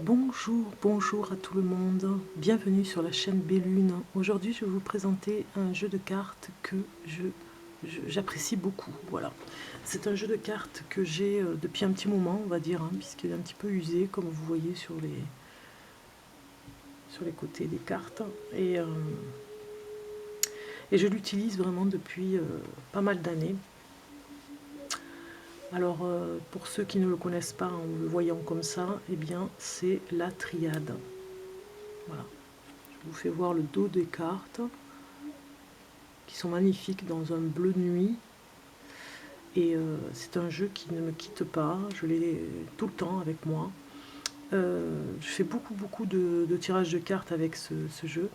Bonjour, bonjour à tout le monde, bienvenue sur la chaîne Bellune. Aujourd'hui je vais vous présenter un jeu de cartes que j'apprécie beaucoup. Voilà, c'est un jeu de cartes que j'ai depuis un petit moment, on va dire, hein, puisqu'il est un petit peu usé, comme vous voyez sur les côtés des cartes. Et je l'utilise vraiment depuis pas mal d'années. Alors, pour ceux qui ne le connaissent pas en le voyant comme ça, eh bien, c'est la triade. Voilà. Je vous fais voir le dos des cartes, qui sont magnifiques dans un bleu nuit. Et c'est un jeu qui ne me quitte pas, je l'ai tout le temps avec moi. Je fais beaucoup de tirages de cartes avec ce jeu.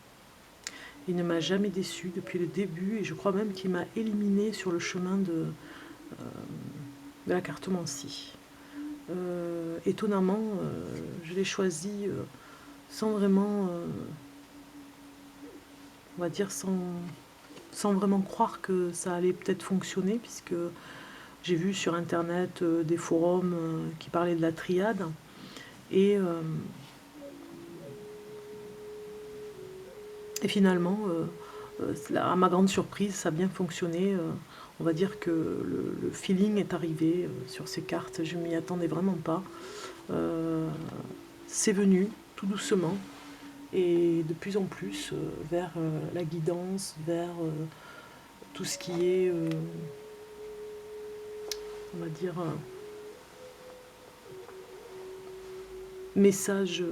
Il ne m'a jamais déçu depuis le début, et je crois même qu'il m'a éliminé sur le chemin de la cartomancie. Étonnamment, je l'ai choisi sans vraiment, on va dire, sans vraiment croire que ça allait peut-être fonctionner, puisque j'ai vu sur internet des forums qui parlaient de la triade, et finalement, à ma grande surprise, ça a bien fonctionné. On va dire que le feeling est arrivé sur ces cartes, je ne m'y attendais vraiment pas. C'est venu tout doucement, et de plus en plus vers la guidance, vers tout ce qui est, on va dire, message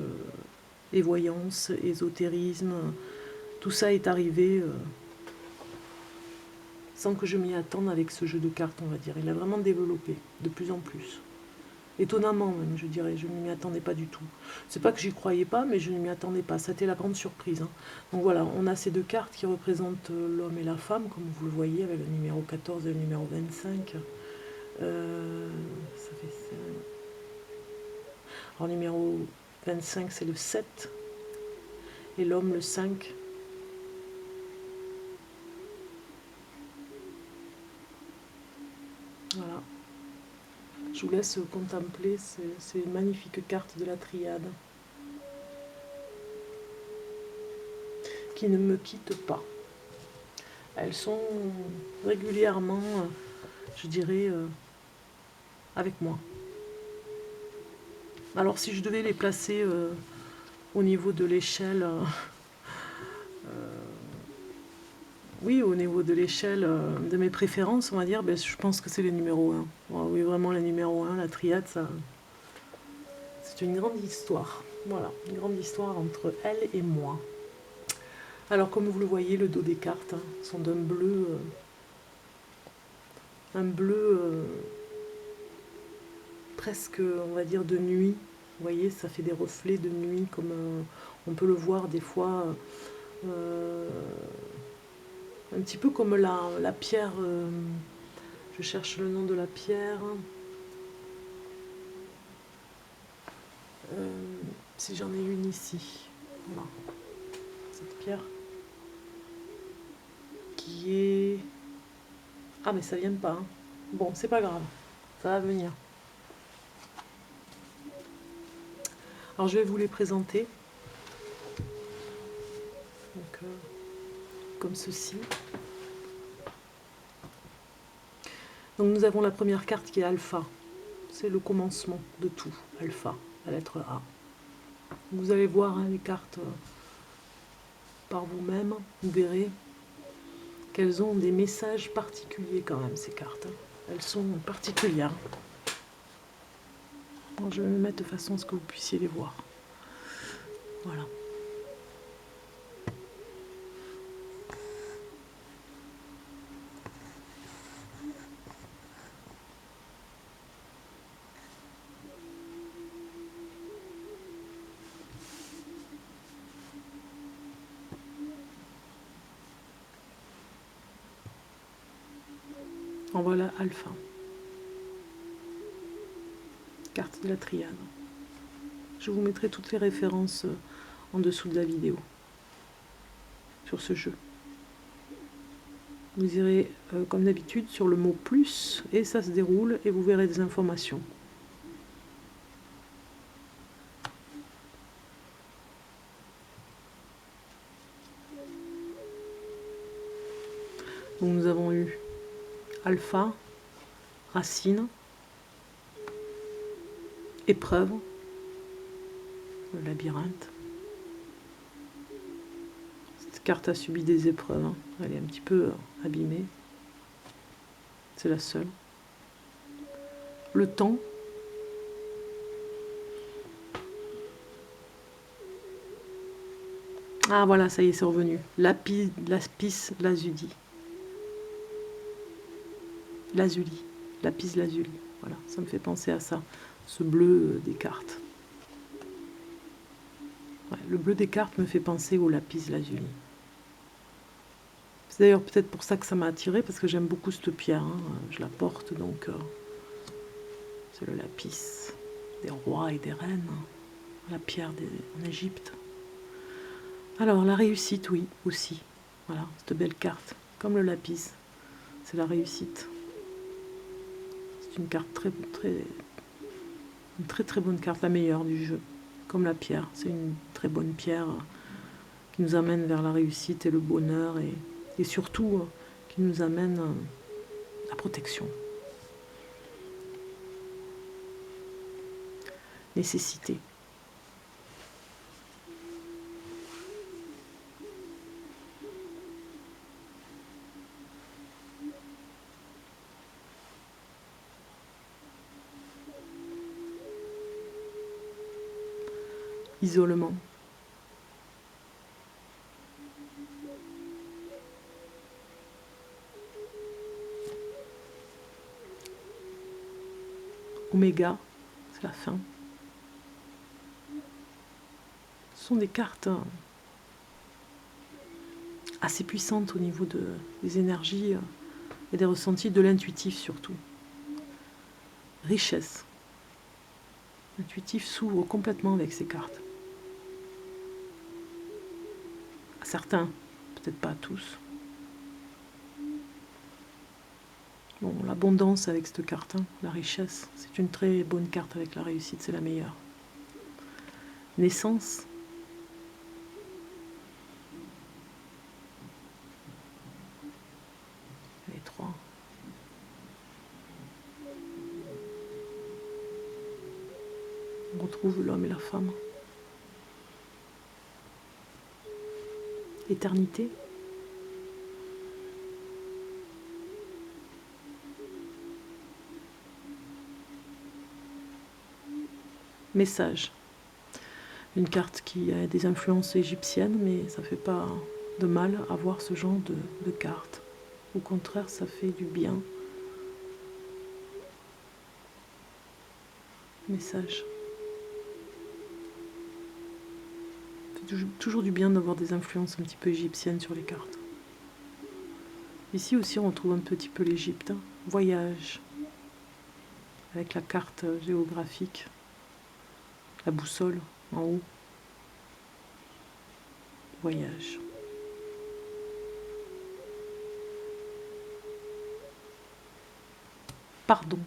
et voyance, ésotérisme. Tout ça est arrivé sans que je m'y attende avec ce jeu de cartes, on va dire. Il a vraiment développé de plus en plus. Étonnamment même, je dirais, je ne m'y attendais pas du tout. C'est pas que j'y croyais pas, mais je ne m'y attendais pas. Ça a été la grande surprise, hein. Donc voilà, on a ces deux cartes qui représentent l'homme et la femme, comme vous le voyez, avec le numéro 14 et le numéro 25. Ça fait ça. Alors, numéro 25, c'est le 7. Et l'homme, le 5. Voilà. Je vous laisse contempler ces magnifiques cartes de la triade, qui ne me quittent pas. Elles sont régulièrement, je dirais, avec moi. Alors si je devais les placer au niveau de l'échelle, oui, au niveau de l'échelle de mes préférences, on va dire, ben, je pense que c'est le numéro 1. Oh, oui, vraiment le numéro 1, la triade, ça, c'est une grande histoire. Voilà, une grande histoire entre elle et moi. Alors comme vous le voyez, le dos des cartes sont d'un bleu, presque, on va dire, de nuit. Vous voyez, ça fait des reflets de nuit, comme on peut le voir des fois, un petit peu comme la pierre, je cherche le nom de la pierre, si j'en ai une ici, voilà, cette pierre, qui est... Ah mais ça vient pas, hein. Bon, c'est pas grave, ça va venir. Alors je vais vous les présenter. Donc, comme ceci. Donc nous avons la première carte qui est Alpha. C'est le commencement de tout, Alpha, la lettre A. Vous allez voir hein, les cartes par vous-même, vous verrez qu'elles ont des messages particuliers quand même, ces cartes. Elles sont particulières. Alors, je vais me mettre de façon à ce que vous puissiez les voir. Voilà. En voilà Alpha. Carte de la triade. Je vous mettrai toutes les références en dessous de la vidéo sur ce jeu. Vous irez comme d'habitude sur le mot plus et ça se déroule et vous verrez des informations. Donc nous avons eu alpha, racine, épreuve, le labyrinthe. Cette carte a subi des épreuves, hein. Elle est un petit peu abîmée. C'est la seule. Le temps. Ah voilà, ça y est, c'est revenu. Lapis lazuli. Lazuli. Lapis lazuli. Voilà, ça me fait penser à ça. Ce bleu des cartes. Ouais, le bleu des cartes me fait penser au lapis lazuli. C'est d'ailleurs peut-être pour ça que ça m'a attiré, parce que j'aime beaucoup cette pierre. Hein. Je la porte, donc c'est le lapis des rois et des reines. La pierre en Égypte. Alors, la réussite, oui, aussi. Voilà, cette belle carte. Comme le lapis, c'est la réussite. C'est une carte très bonne carte, la meilleure du jeu. Comme la pierre, c'est une très bonne pierre qui nous amène vers la réussite et le bonheur et surtout qui nous amène la protection. Nécessité. Isolement. Oméga, c'est la fin. Ce sont des cartes assez puissantes au niveau des énergies et des ressentis, de l'intuitif surtout. Richesse. L'intuitif s'ouvre complètement avec ces cartes. À certains, peut-être pas à tous. Bon, l'abondance avec cette carte, hein, la richesse, c'est une très bonne carte avec la réussite, c'est la meilleure. Naissance. Les trois. On retrouve l'homme et la femme. Éternité. Message. Une carte qui a des influences égyptiennes, mais ça ne fait pas de mal à voir ce genre de carte. Au contraire, ça fait du bien. Message. Ça fait toujours du bien d'avoir des influences un petit peu égyptiennes sur les cartes. Ici aussi, on retrouve un petit peu l'Égypte. Hein. Voyage. Avec la carte géographique. La boussole en haut. Voyage. Pardon.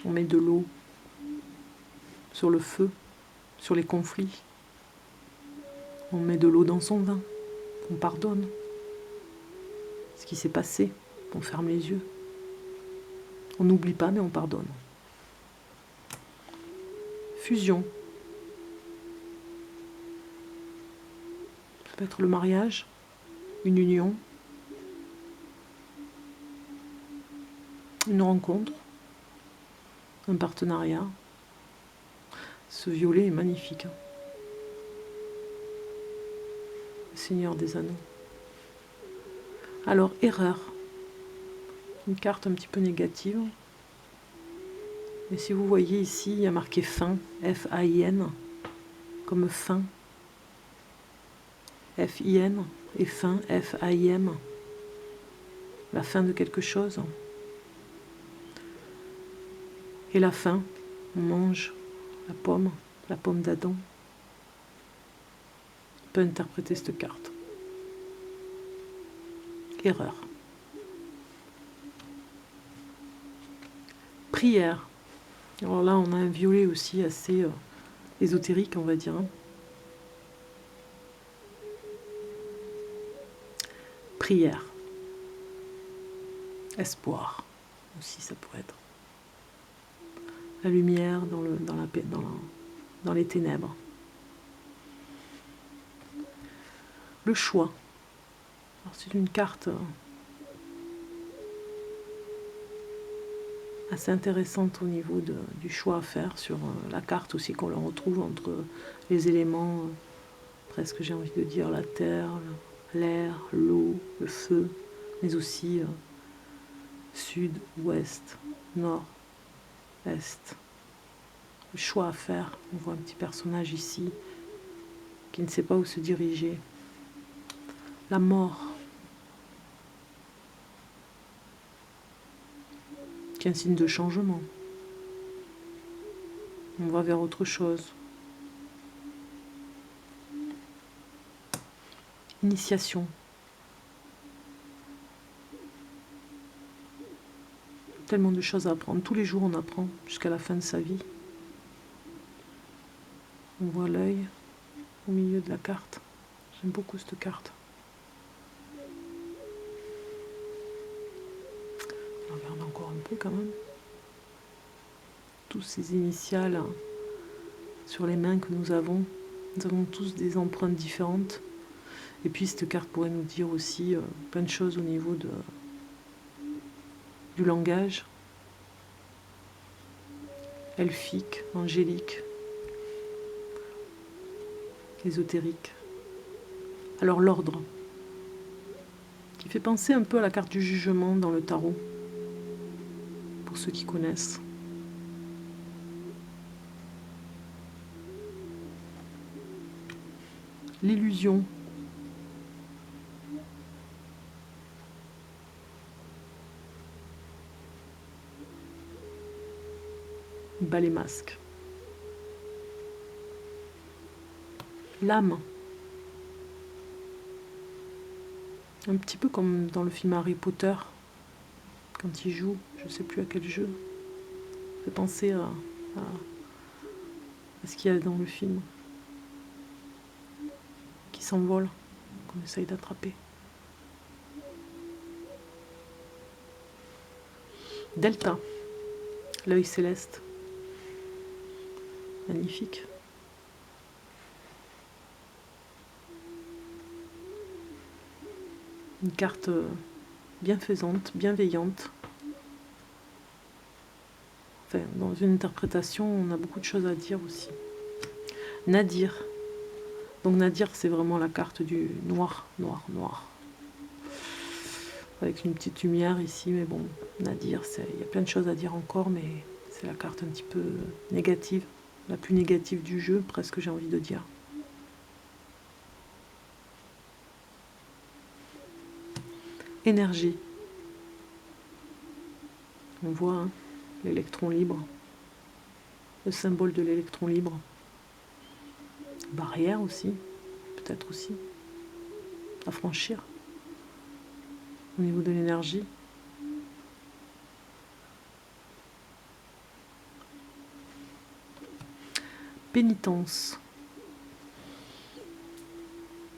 On met de l'eau sur le feu, sur les conflits. On met de l'eau dans son vin. On pardonne ce qui s'est passé. On ferme les yeux. On n'oublie pas, mais on pardonne. Fusion. Ça peut être le mariage, une union, une rencontre, un partenariat. Ce violet est magnifique. Le Seigneur des Anneaux. Alors, erreur. Une carte un petit peu négative. Mais si vous voyez ici, il y a marqué fin, F-A-I-N, comme fin. F-I-N et fin, F-A-I-M. La fin de quelque chose. Et la fin, on mange la pomme d'Adam. On peut interpréter cette carte. Erreur. Prière. Alors là, on a un violet aussi assez ésotérique, on va dire. Prière. Espoir. Aussi, ça pourrait être. La lumière dans les ténèbres. Le choix. C'est une carte assez intéressante au niveau du choix à faire sur la carte aussi qu'on le retrouve entre les éléments, presque j'ai envie de dire la terre, l'air, l'eau, le feu, mais aussi sud, ouest, nord, est. Le choix à faire. On voit un petit personnage ici qui ne sait pas où se diriger. La mort. Qui est un signe de changement. On va vers autre chose. Initiation. Tellement de choses à apprendre. Tous les jours, on apprend jusqu'à la fin de sa vie. On voit l'œil au milieu de la carte. J'aime beaucoup cette carte. On regarde encore un peu quand même. Tous ces initiales sur les mains que nous avons. Nous avons tous des empreintes différentes. Et puis cette carte pourrait nous dire aussi plein de choses au niveau du langage. Elfique, angélique, ésotérique. Alors l'ordre, qui fait penser un peu à la carte du jugement dans le tarot, pour ceux qui connaissent. L'illusion. Bas les masques. L'âme. Un petit peu comme dans le film Harry Potter, quand il joue, je ne sais plus à quel jeu. Ça fait penser à ce qu'il y a dans le film. Qui s'envole, qu'on essaye d'attraper. Delta. L'œil céleste. Magnifique. Une carte bienfaisante, bienveillante. Enfin, dans une interprétation, on a beaucoup de choses à dire aussi. Nadir. Donc Nadir, c'est vraiment la carte du noir, noir, noir. Avec une petite lumière ici, mais bon, Nadir, il y a plein de choses à dire encore, mais c'est la carte un petit peu négative. La plus négative du jeu, presque j'ai envie de dire. Énergie. On voit hein, l'électron libre. Le symbole de l'électron libre. Barrière aussi, peut-être aussi. À franchir. Au niveau de l'énergie. Pénitence.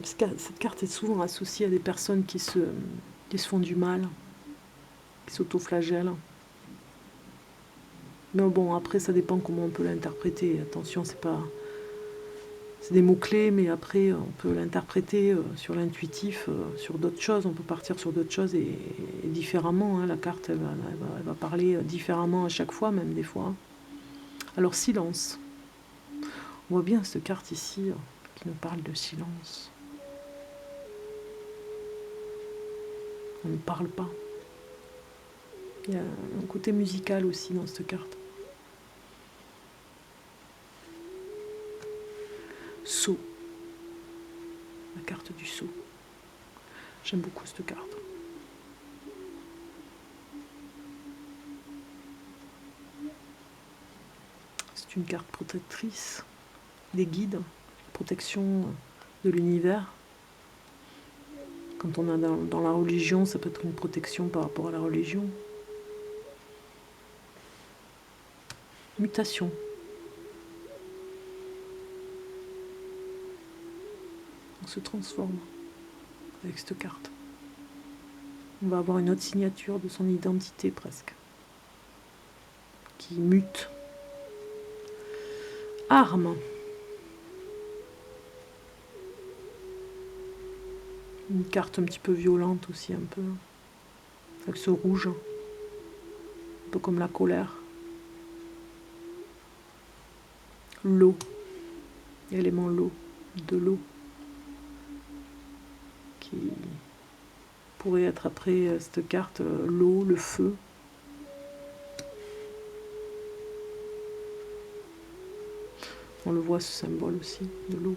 Cette carte est souvent associée à des personnes qui se font du mal, qui s'autoflagellent. Mais bon, après, ça dépend comment on peut l'interpréter. Attention, c'est des mots-clés, mais après, on peut l'interpréter sur l'intuitif, sur d'autres choses. On peut partir sur d'autres choses et différemment. Hein. La carte, elle va parler différemment à chaque fois, même des fois. Alors, silence. On voit bien cette carte ici qui nous parle de silence. On ne parle pas. Il y a un côté musical aussi dans cette carte. Sceau. La carte du sceau. J'aime beaucoup cette carte. C'est une carte protectrice, des guides, protection de l'univers. Quand on est dans la religion, ça peut être une protection par rapport à la religion. Mutation. On se transforme avec cette carte. On va avoir une autre signature de son identité presque, qui mute. Arme. Une carte un petit peu violente aussi, un peu. Avec ce rouge. Un peu comme la colère. L'eau. Élément l'eau. De l'eau. Qui pourrait être après cette carte, l'eau, le feu. On le voit ce symbole aussi, de l'eau.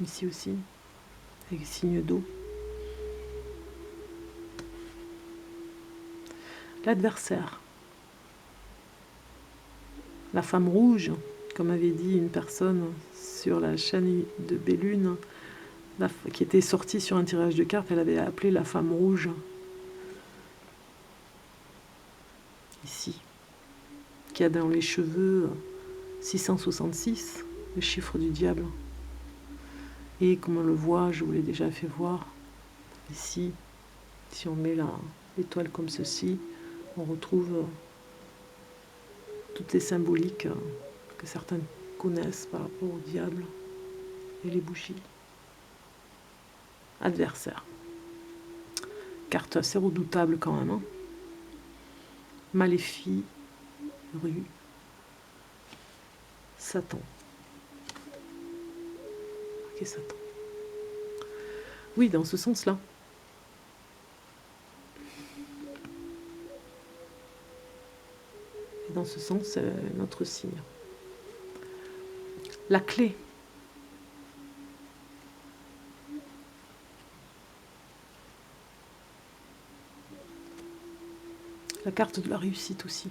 Ici aussi, avec signe d'eau. L'adversaire. La femme rouge, comme avait dit une personne sur la chaîne de Bellune, qui était sortie sur un tirage de cartes, elle avait appelé la femme rouge. Ici. Qui a dans les cheveux 666, le chiffre du diable. Et comme on le voit, je vous l'ai déjà fait voir, ici, si on met l'étoile comme ceci, on retrouve toutes les symboliques que certains connaissent par rapport au diable et les bougies. Adversaire. Carte assez redoutable quand même. Hein. Maléfique, rue, Satan. Ok, Satan. Oui, dans ce sens-là. Et dans ce sens, c'est notre signe. La clé. La carte de la réussite aussi.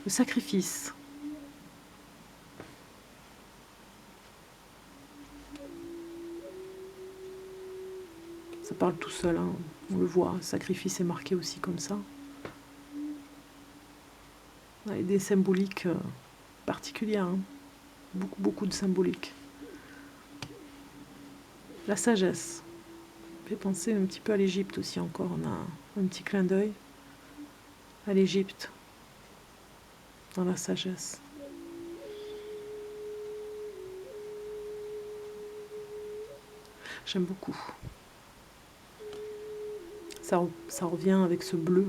Le sacrifice. Ça parle tout seul, hein. On le voit. Le sacrifice est marqué aussi comme ça. Avec des symboliques particulières. Hein. Beaucoup de symboliques. La sagesse. Ça fait penser un petit peu à l'Égypte aussi encore. On a un petit clin d'œil à l'Égypte dans la sagesse. J'aime beaucoup. Ça revient avec ce bleu,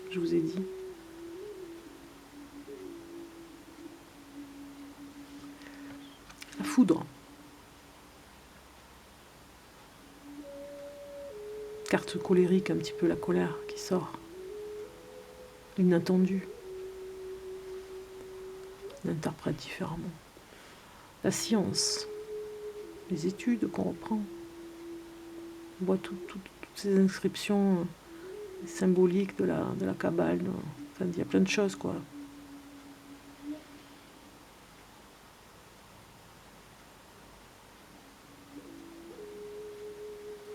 je vous ai dit. La foudre. Carte colérique, un petit peu la colère qui sort. L'inattendu. On interprète différemment. La science. Les études qu'on reprend. On voit toutes ces inscriptions symboliques de la Kabbale. Enfin, il y a plein de choses, quoi.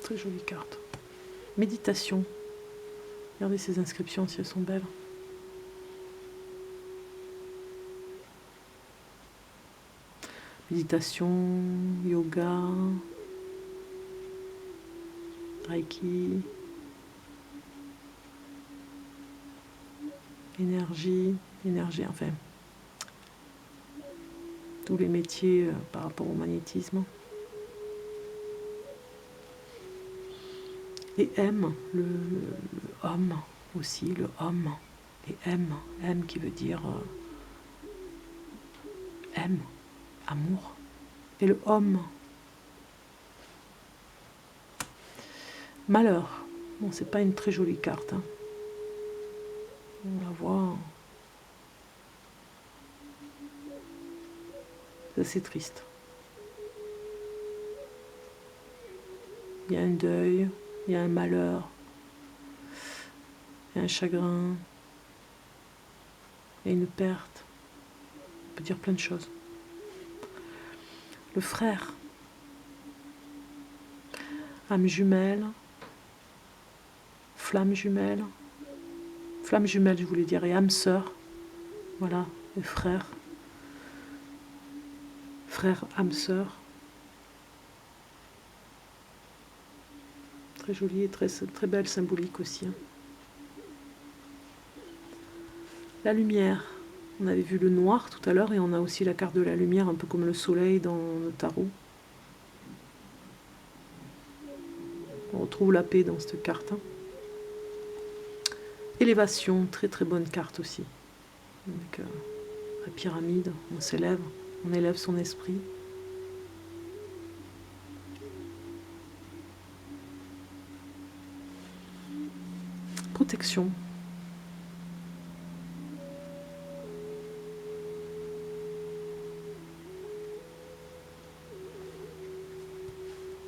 Très jolie carte. Méditation. Regardez ces inscriptions si elles sont belles. Méditation, yoga, reiki, énergie, enfin, tous les métiers par rapport au magnétisme. Et M, le homme aussi, le homme. Et M qui veut dire M, amour. Et le homme. Malheur. Bon, c'est pas une très jolie carte. Hein. On la voit. C'est assez triste. Il y a un deuil, il y a un malheur, il y a un chagrin, il y a une perte. On peut dire plein de choses. Le frère. Âme jumelle, flamme jumelle, flamme jumelle, je voulais dire, et âme sœur. Voilà, et frère. Frère, âme sœur. Très jolie et très belle symbolique aussi. Hein. La lumière. On avait vu le noir tout à l'heure et on a aussi la carte de la lumière, un peu comme le soleil dans le tarot. On retrouve la paix dans cette carte. Hein. Élévation, très très bonne carte aussi. Avec la pyramide, on s'élève, on élève son esprit. Protection.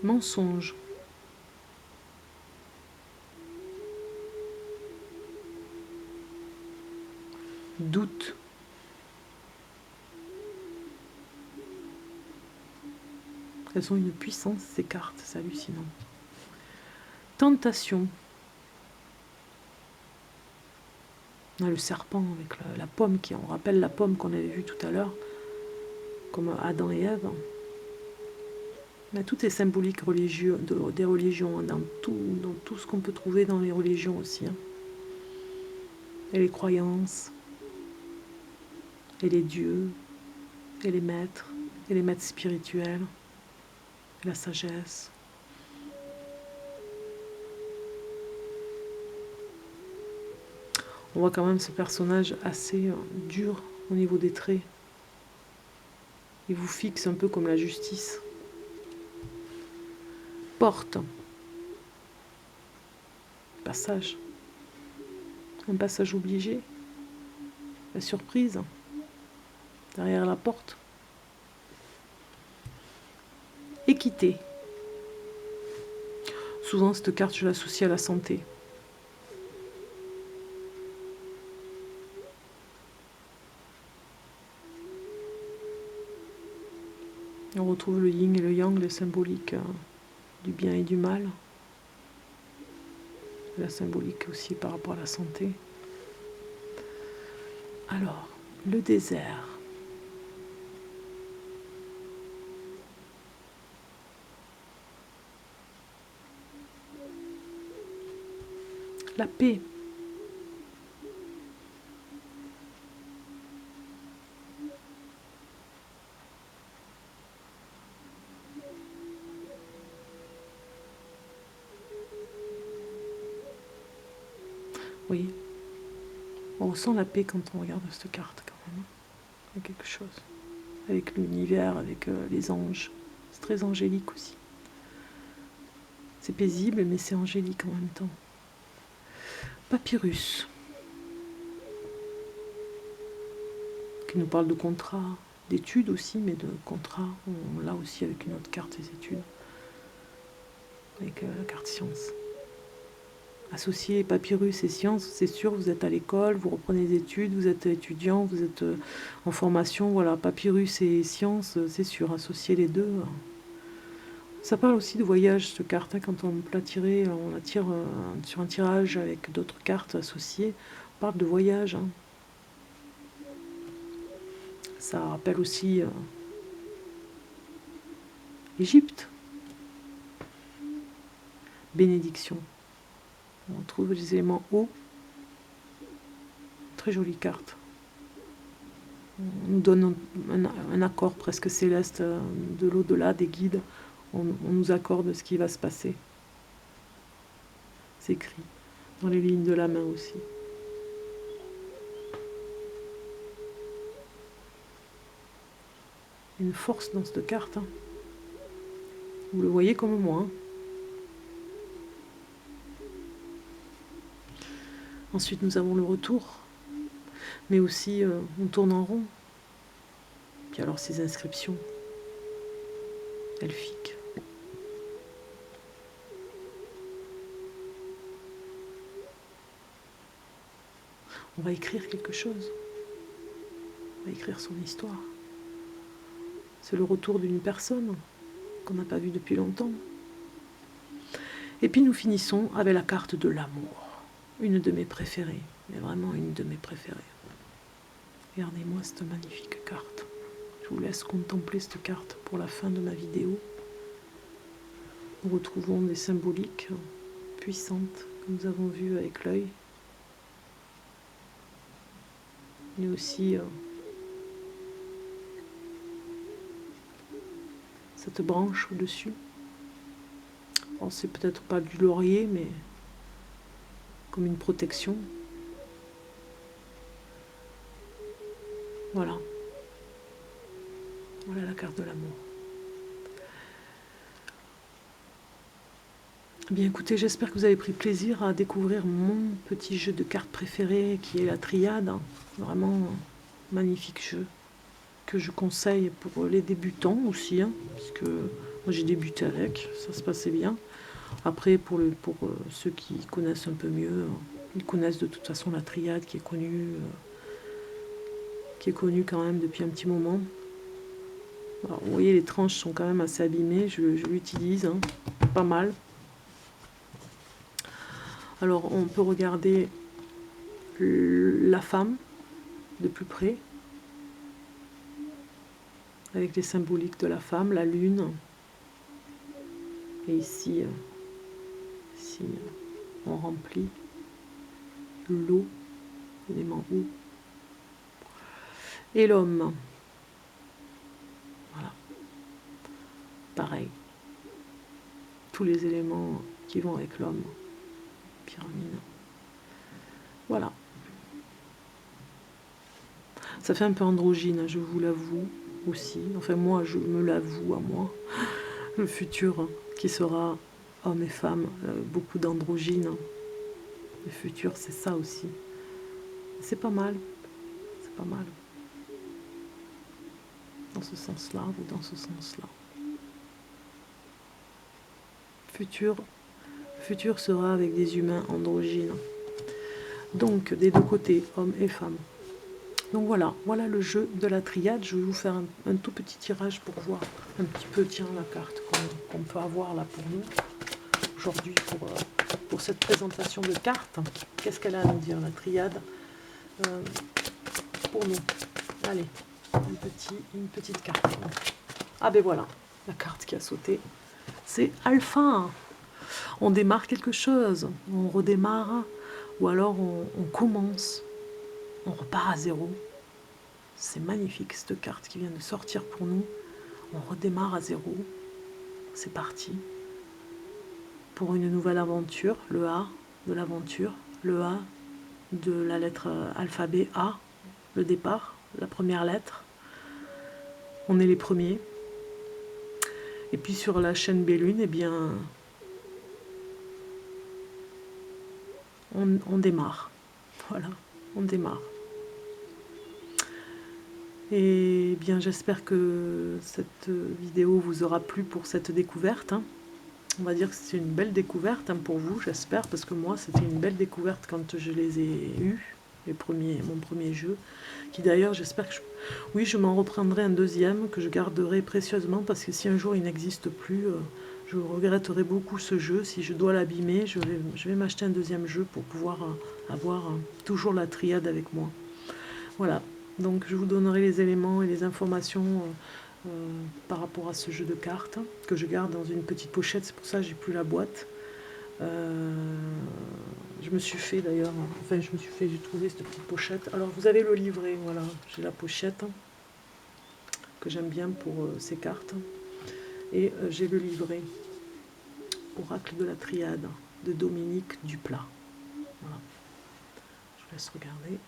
Mensonge. Doute. Elles ont une puissance, ces cartes, c'est hallucinant. Tentation. On a le serpent avec la pomme, on rappelle la pomme qu'on avait vue tout à l'heure, comme Adam et Ève. Mais tout est symbolique religieux, des religions, hein, dans tout ce qu'on peut trouver dans les religions aussi. Hein. Et les croyances, et les dieux, et les maîtres spirituels, et la sagesse. On voit quand même ce personnage assez dur au niveau des traits. Il vous fixe un peu comme la justice. Porte. Passage. Un passage obligé. La surprise. Derrière la porte. Équité. Souvent, cette carte, je l'associe à la santé. On retrouve le yin et le yang, les symboliques du bien et du mal. La symbolique aussi par rapport à la santé. Alors, le désert. La paix. Oui, on ressent la paix quand on regarde cette carte quand même. Il y a quelque chose. Avec l'univers, avec les anges. C'est très angélique aussi. C'est paisible, mais c'est angélique en même temps. Papyrus. Qui nous parle de contrat, d'études aussi, mais de contrat. On l'a aussi avec une autre carte des études. Avec la carte science. Associer papyrus et sciences, c'est sûr, vous êtes à l'école, vous reprenez des études, vous êtes étudiant, vous êtes en formation, voilà, papyrus et sciences, c'est sûr, associer les deux. Ça parle aussi de voyage, cette carte, hein, quand on la tire sur un tirage avec d'autres cartes associées, on parle de voyage. Hein. Ça rappelle aussi l'Égypte. Bénédiction. On trouve les éléments eau. Très jolie carte. On nous donne un accord presque céleste de l'au-delà, des guides. On nous accorde ce qui va se passer. C'est écrit dans les lignes de la main aussi. Une force dans cette carte. Hein. Vous le voyez comme moi. Hein. Ensuite, nous avons le retour. Mais aussi, on tourne en rond. Puis alors, ces inscriptions elfiques. On va écrire quelque chose. On va écrire son histoire. C'est le retour d'une personne qu'on n'a pas vue depuis longtemps. Et puis nous finissons avec la carte de l'amour. Une de mes préférées. mais vraiment une de mes préférées. Regardez-moi cette magnifique carte. Je vous laisse contempler cette carte pour la fin de ma vidéo. Nous retrouvons des symboliques puissantes que nous avons vues avec l'œil. Mais aussi cette branche au-dessus. Bon, c'est peut-être pas du laurier, mais comme une protection. Voilà. Voilà la carte de l'amour. Bien écoutez, j'espère que vous avez pris plaisir à découvrir mon petit jeu de cartes préféré qui est la triade. Vraiment magnifique jeu que je conseille pour les débutants aussi, hein, parce que moi j'ai débuté avec, ça se passait bien. Après pour ceux qui connaissent un peu mieux, ils connaissent de toute façon la triade qui est connue quand même depuis un petit moment. Alors, vous voyez, les tranches sont quand même assez abîmées, je l'utilise hein, pas mal. Alors on peut regarder la femme de plus près, avec les symboliques de la femme, la lune, et ici on remplit l'eau, l'élément eau, et l'homme. Voilà. Pareil. Tous les éléments qui vont avec l'homme. Pyramide. Voilà. Ça fait un peu androgyne, je vous l'avoue aussi. Enfin, moi, je me l'avoue à moi. Le futur qui sera homme et femme, beaucoup d'androgyne. Le futur, c'est ça aussi. C'est pas mal. C'est pas mal. Dans ce sens-là ou dans ce sens-là. Futur sera avec des humains androgynes. Donc, des deux côtés, hommes et femmes. Donc voilà le jeu de la triade. Je vais vous faire un tout petit tirage pour voir un petit peu, tiens, la carte qu'on peut avoir là pour nous. Aujourd'hui, pour cette présentation de cartes. Qu'est-ce qu'elle a à nous dire, la triade, pour nous? Allez, une petite carte. Ah ben voilà, la carte qui a sauté. C'est Alpha. On démarre quelque chose, on redémarre, ou alors on commence, on repart à zéro. C'est magnifique cette carte qui vient de sortir pour nous. On redémarre à zéro. C'est parti. Pour une nouvelle aventure, le A de l'aventure, le A de la lettre alphabet A, le départ, la première lettre. On est les premiers. Et puis sur la chaîne Bellune, eh bien, on démarre. Voilà, on démarre. Et bien, j'espère que cette vidéo vous aura plu pour cette découverte. Hein. On va dire que c'est une belle découverte hein, pour vous, j'espère, parce que moi, c'était une belle découverte quand je les ai eus, mon premier jeu, qui d'ailleurs, j'espère que je m'en reprendrai un deuxième, que je garderai précieusement, parce que si un jour il n'existe plus, je regretterai beaucoup ce jeu. Si je dois l'abîmer, je vais m'acheter un deuxième jeu pour pouvoir avoir toujours la triade avec moi. Voilà, donc je vous donnerai les éléments et les informations par rapport à ce jeu de cartes que je garde dans une petite pochette. C'est pour ça que j'ai plus la boîte. Je me suis fait d'ailleurs, j'ai trouvé cette petite pochette. Alors vous avez le livret, voilà, j'ai la pochette que j'aime bien pour ces cartes, et j'ai le livret Oracle de la Triade de Dominique Duplat. Voilà, je vous laisse regarder.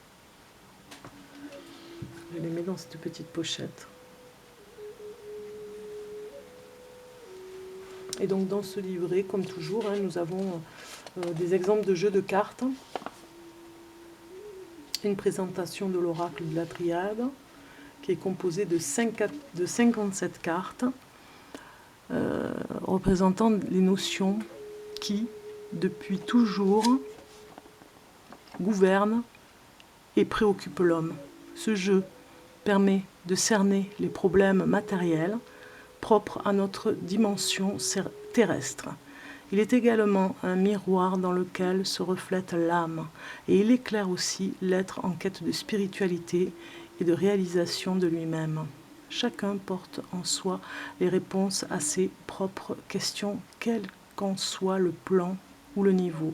Je les mets dans cette petite pochette. Et donc dans ce livret, comme toujours, hein, nous avons des exemples de jeux de cartes, une présentation de l'oracle de la triade, qui est composé de 57 cartes, représentant les notions qui, depuis toujours, gouvernent et préoccupent l'homme. Ce jeu permet de cerner les problèmes matériels propres à notre dimension terrestre. Il est également un miroir dans lequel se reflète l'âme, et il éclaire aussi l'être en quête de spiritualité et de réalisation de lui-même. Chacun porte en soi les réponses à ses propres questions, quel qu'en soit le plan ou le niveau.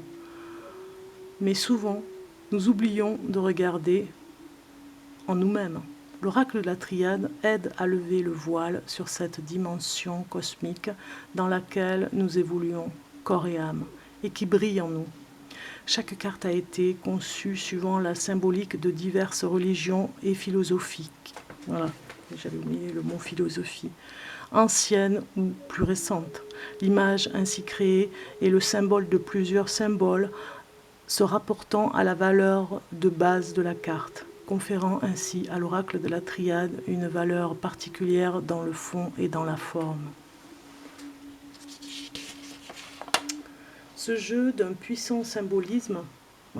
Mais souvent, nous oublions de regarder en nous-mêmes. L'oracle de la triade aide à lever le voile sur cette dimension cosmique dans laquelle nous évoluons, corps et âme, et qui brille en nous. Chaque carte a été conçue suivant la symbolique de diverses religions et philosophies. Voilà, j'avais oublié le mot philosophie. Ancienne ou plus récente. L'image ainsi créée est le symbole de plusieurs symboles se rapportant à la valeur de base de la carte, conférant ainsi à l'oracle de la triade une valeur particulière dans le fond et dans la forme. Ce jeu d'un puissant symbolisme,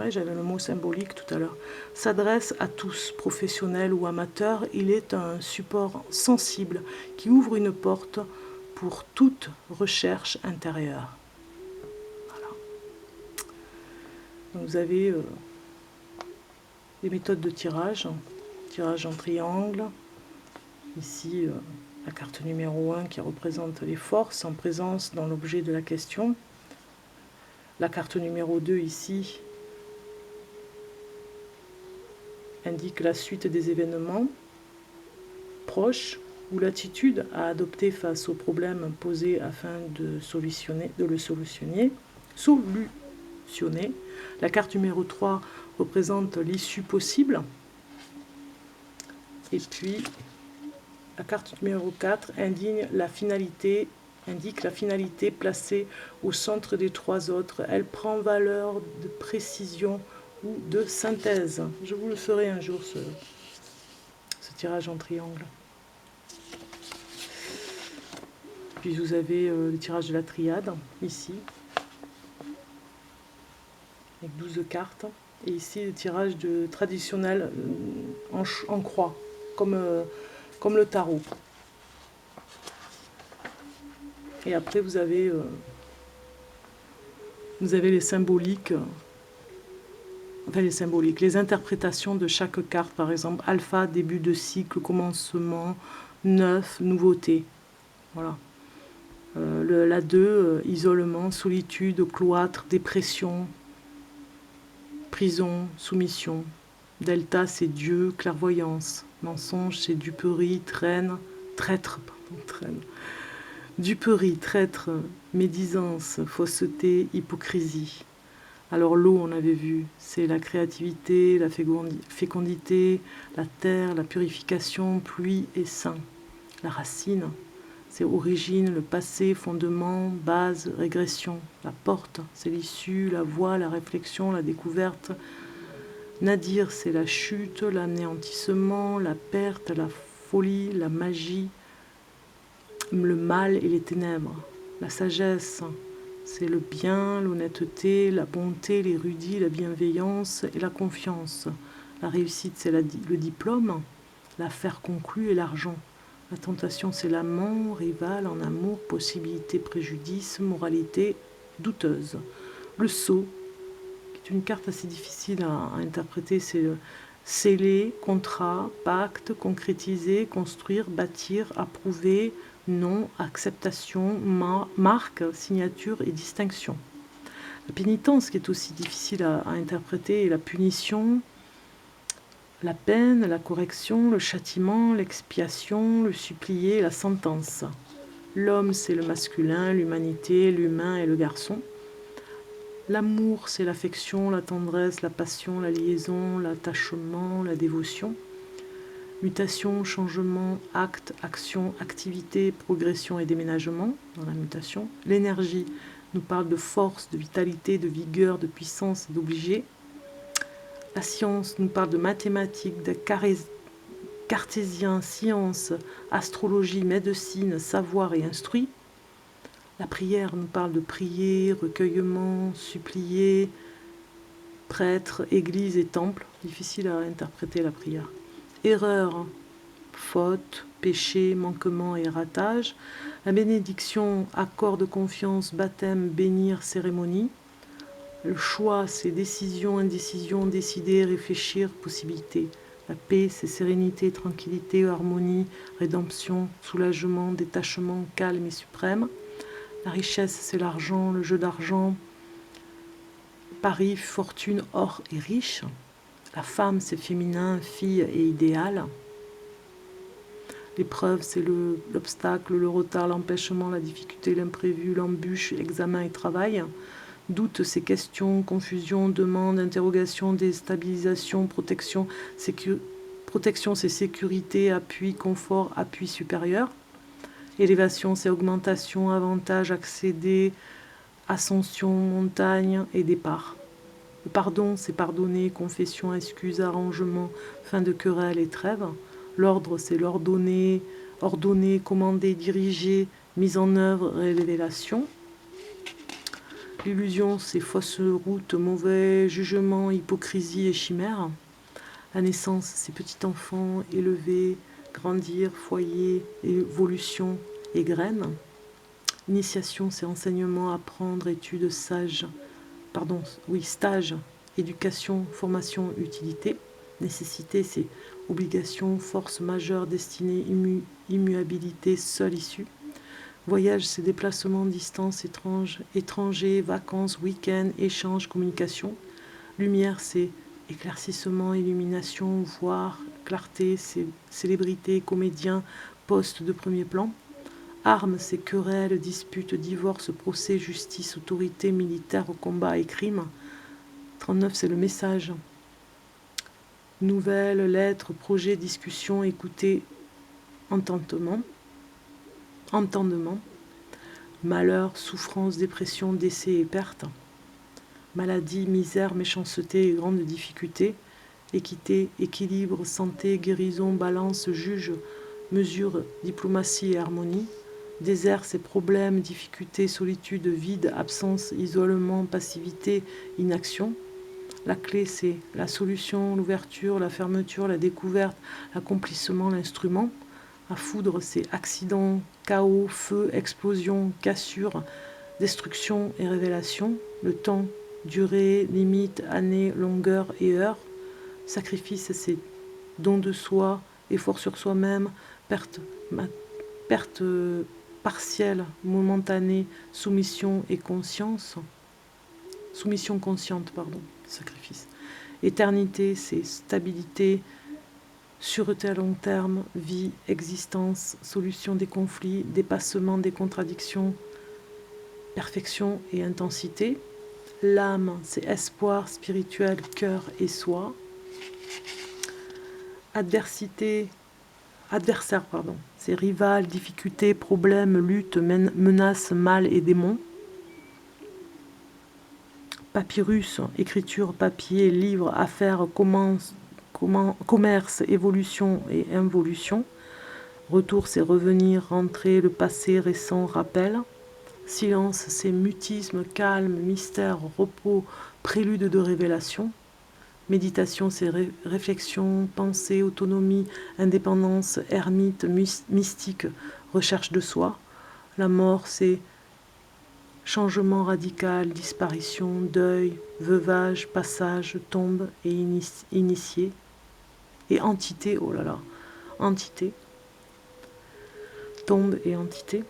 j'avais le mot symbolique tout à l'heure, s'adresse à tous, professionnels ou amateurs. Il est un support sensible qui ouvre une porte pour toute recherche intérieure. Voilà. Donc vous avez des méthodes de tirage en triangle. Ici, la carte numéro 1 qui représente les forces en présence dans l'objet de la question. La carte numéro 2 ici indique la suite des événements proches ou l'attitude à adopter face aux problèmes posés afin de le solutionner. La carte numéro 3 représente l'issue possible. Et puis, la carte numéro 4 indique la finalité placée au centre des trois autres. Elle prend valeur de précision ou de synthèse. Je vous le ferai un jour, ce tirage en triangle. Puis vous avez le tirage de la triade, ici, avec 12 cartes. Et ici, le tirage traditionnel en croix, comme le tarot. Et après, vous avez les symboliques, les interprétations de chaque carte. Par exemple, alpha, début de cycle, commencement, 9, nouveauté. Voilà. La 2, isolement, solitude, cloître, dépression, prison, soumission. Delta, c'est Dieu, clairvoyance. Mensonge, c'est duperie, traître. Duperie, traître, médisance, fausseté, hypocrisie. Alors l'eau, on avait vu, c'est la créativité, la fécondité, la terre, la purification, pluie et sein. La racine, c'est origine, le passé, fondement, base, régression. La porte, c'est l'issue, la voie, la réflexion, la découverte. Nadir, c'est la chute, l'anéantissement, la perte, la folie, la magie, le mal et les ténèbres. La sagesse, c'est le bien, l'honnêteté, la bonté, l'érudit, la bienveillance et la confiance. La réussite, c'est le diplôme, l'affaire conclue et l'argent. La tentation, c'est l'amant, rival, en amour, possibilité, préjudice, moralité douteuse. Le sceau, qui est une carte assez difficile à interpréter, c'est sceller, contrat, pacte, concrétiser, construire, bâtir, approuver, nom, acceptation, marque, signature et distinction. La pénitence, qui est aussi difficile à interpréter, est la punition, la peine, la correction, le châtiment, l'expiation, le supplié, la sentence. L'homme, c'est le masculin, l'humanité, l'humain et le garçon. L'amour, c'est l'affection, la tendresse, la passion, la liaison, l'attachement, la dévotion. Mutation, changement, acte, action, activité, progression et déménagement dans la mutation. L'énergie nous parle de force, de vitalité, de vigueur, de puissance et d'obligé. La science nous parle de mathématiques, de cartésien, science, astrologie, médecine, savoir et instruit. La prière nous parle de prier, recueillement, supplier, prêtre, église et temple. Difficile à interpréter la prière. Erreur, faute, péché, manquement et ratage. La bénédiction, accord de confiance, baptême, bénir, cérémonie. Le choix, c'est décision, indécision, décider, réfléchir, possibilité. La paix, c'est sérénité, tranquillité, harmonie, rédemption, soulagement, détachement, calme et suprême. La richesse, c'est l'argent, le jeu d'argent, pari, fortune, or et riche. La femme, c'est féminin, fille et idéal. L'épreuve, c'est l'obstacle, le retard, l'empêchement, la difficulté, l'imprévu, l'embûche, examen et travail. Doute, c'est question, confusion, demande, interrogation, déstabilisation, protection. Protection, c'est sécurité, appui, confort, appui supérieur. Élévation, c'est augmentation, avantage, accéder, ascension, montagne et départ. Le pardon, c'est pardonner, confession, excuse, arrangement, fin de querelle et trêve. L'ordre, c'est l'ordonner, ordonner, commander, diriger, mise en œuvre, révélation. L'illusion, c'est fausse route, mauvais jugement, hypocrisie et chimère. La naissance, c'est petit enfant, élever, grandir, foyer, évolution et graines. Initiation, c'est enseignement, apprendre, étude, stage, éducation, formation, utilité. Nécessité, c'est obligation, force majeure, destinée, immuabilité, seule issue. Voyage, c'est déplacement, distance, étranger, vacances, week-end, échange, communication. Lumière, c'est éclaircissement, illumination, voir, clarté, c'est célébrité, comédien, poste de premier plan. Armes, c'est querelle, dispute, divorce, procès, justice, autorité, militaire, combat et crime. 39, c'est le message. Nouvelles, lettres, projets, discussions, écouter, entendement. Malheur, souffrance, dépression, décès et perte. Maladie, misère, méchanceté et grandes difficultés. Équité, équilibre, santé, guérison, balance, juge, mesure, diplomatie et harmonie. Désert, c'est problèmes, difficultés, solitude, vide, absence, isolement, passivité, inaction. La clé, c'est la solution, l'ouverture, la fermeture, la découverte, l'accomplissement, l'instrument. La foudre, c'est accident, chaos, feu, explosion, cassure, destruction et révélation. Le temps, durée, limite, année, longueur et heure. Sacrifice, c'est don de soi, effort sur soi-même, perte partielle, momentanée, soumission et conscience. Soumission consciente, sacrifice. Éternité, c'est stabilité, sûreté à long terme, vie, existence, solution des conflits, dépassement des contradictions, perfection et intensité. L'âme, c'est espoir spirituel, cœur et soi. Adversaire, c'est rival, difficulté, problème, lutte, menace, mal et démon. Papyrus, écriture, papier, livre, affaires, commerce, évolution et involution. Retour, c'est revenir, rentrer, le passé, récent, rappel. Silence, c'est mutisme, calme, mystère, repos, prélude de révélation. Méditation, c'est réflexion, pensée, autonomie, indépendance, ermite, mystique, recherche de soi. La mort, c'est changement radical, disparition, deuil, veuvage, passage, tombe et initié. Et entité, entité, tombe et entité.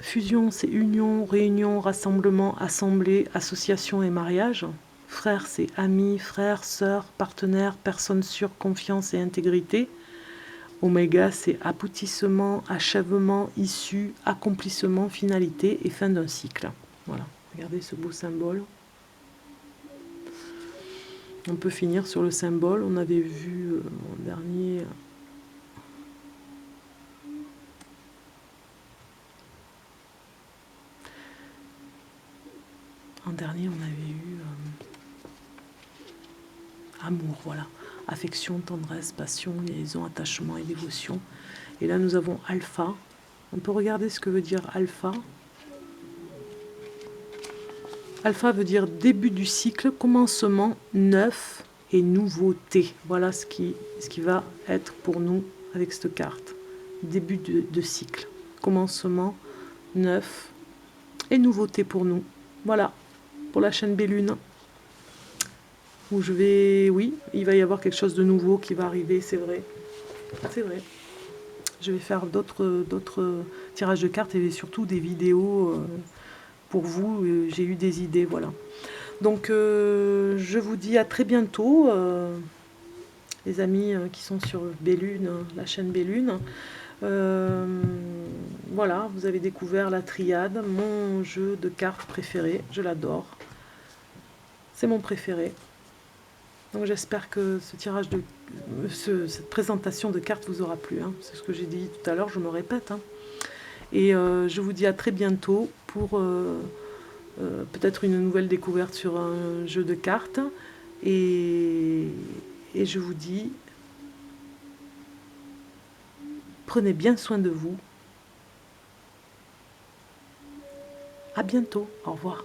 Fusion, c'est union, réunion, rassemblement, assemblée, association et mariage. Frère, c'est ami, frère, sœur, partenaire, personne sûre, confiance et intégrité. Oméga, c'est aboutissement, achèvement, issue, accomplissement, finalité et fin d'un cycle. Voilà, regardez ce beau symbole. On peut finir sur le symbole. On avait vu en dernier... on avait eu amour, voilà. Affection, tendresse, passion, liaison, attachement et dévotion. Et là, nous avons alpha. On peut regarder ce que veut dire alpha. Alpha veut dire début du cycle, commencement, neuf et nouveauté. Voilà ce qui va être pour nous avec cette carte. Début de cycle, commencement, neuf et nouveauté pour nous. Voilà, pour la chaîne Bellune. Où je vais... Oui, il va y avoir quelque chose de nouveau qui va arriver, c'est vrai. C'est vrai. Je vais faire d'autres tirages de cartes et surtout des vidéos pour vous. J'ai eu des idées, voilà. Donc, je vous dis à très bientôt, les amis qui sont sur Bellune, la chaîne Bellune. Voilà, vous avez découvert la triade, mon jeu de cartes préféré. Je l'adore. C'est mon préféré. Donc j'espère que ce tirage de cette présentation de cartes vous aura plu. Hein. C'est ce que j'ai dit tout à l'heure, je me répète. Hein. Et je vous dis à très bientôt pour peut-être une nouvelle découverte sur un jeu de cartes. Et je vous dis, prenez bien soin de vous. À bientôt. Au revoir.